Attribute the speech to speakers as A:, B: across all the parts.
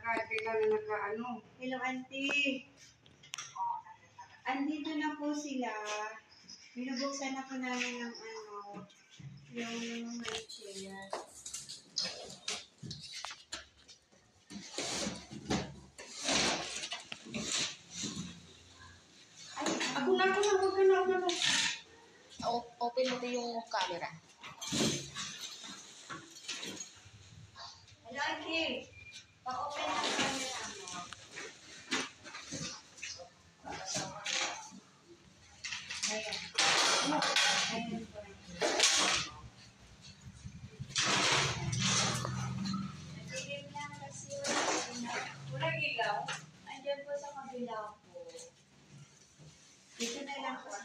A: Hello, auntie. Andito na po sila. Binubuksan na po namin ng yung my chair. Ay, ako na.
B: Open mo yung camera.
A: Hello, auntie. Pa-open na ang camera mo. Ayan. Ayan po. Nagigim lang kasi walang ilaw. Andiyan po sa kabila po. Dito na lang po.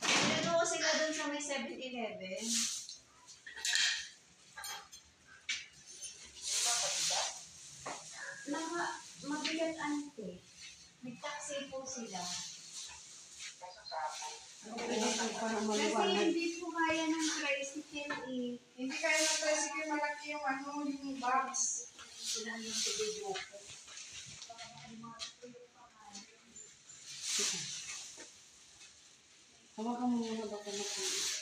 A: Pinano ko sila dun sa may 7-Eleven. Mabigat ante. May taxi po sila. Kasi hindi po kaya ng tricycle eh.
C: Hindi kaya ng tricycle, malaki yung yung box.
A: Sila yung video ko.
C: Hawakan mo muna baka makita.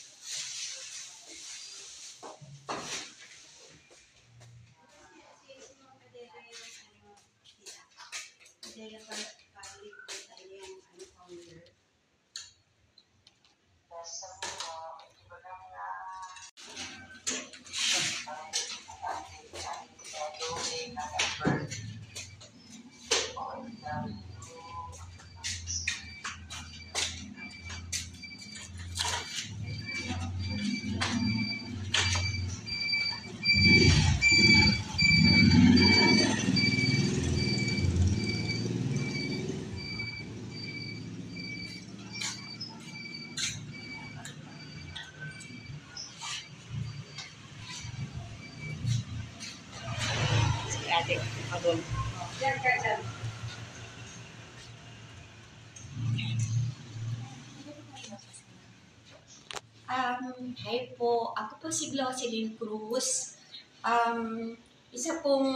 B: Ate, abon.
C: Yan ka dyan.
A: Hi po. Ako po si Gloceline Cruz. Isa pong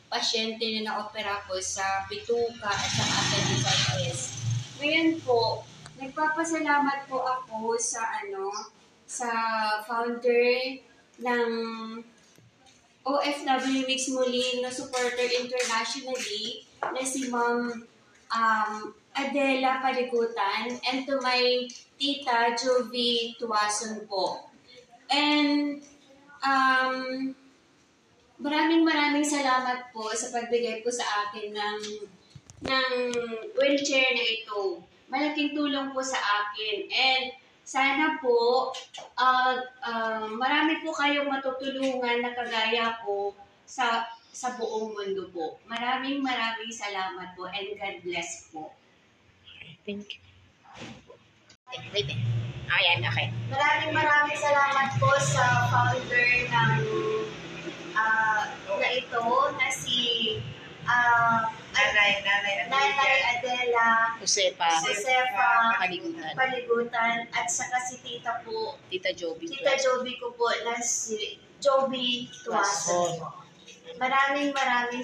A: pasyente na na-opera po sa bituka at sa appendicitis. Ngayon po, nagpapasalamat po ako sa founder ng OFW Mix Molino Supporter Internationally na si Ma'am Adela Paligutan and to my tita Jovi Tuason po. And maraming salamat po sa pagbigay po sa akin ng wheelchair na ito. Malaking tulong po sa akin. And sana po marami po kayong matutulungan na kagaya ko sa buong mundo po. Maraming salamat po and God bless po.
B: Thank you. Wait. Ayan, okay.
A: Maraming salamat po sa founder ng na ito na si Nanay Adela
B: Josefa
A: Paligutan at saka si Tita po,
B: Tita Jovi
A: ko po na si Jovi Tuason. Maraming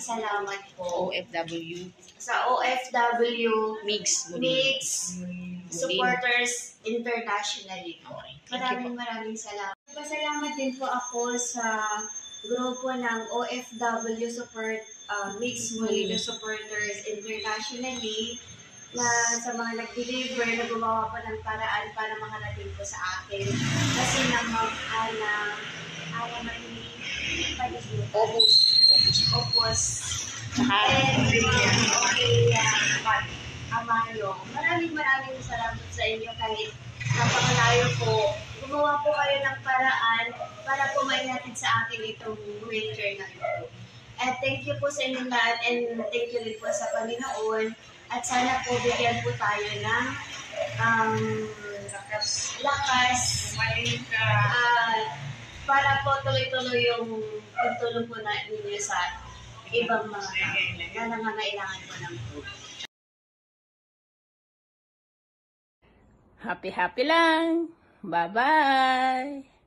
A: salamat po
B: OFW
A: sa OFW
B: Mix
A: Supporters Internationally.
B: Okay.
A: Maraming salamat. Pasalamat din po ako sa grupo ng OFW Mix Molino Supporters Internationally na sa mga nag-deliver na gumawa po ng paraan para makarating po sa akin. Kasi ng Ma'am Ana Marie Opus. And Amaro. Maraming salamat sa inyo kahit napakalayo po. Gumawa po kayo ng paraan para po maihatid sa akin itong wheelchair na ito. And thank you po sa inyo lahat and thank you rin po sa Panginoon. At sana po bigyan po tayo ng lakas para po tuloy-tuloy yung pagtulong po ninyo sa ibang mga na nangangailangan po ng
B: Happy lang. Bye-bye.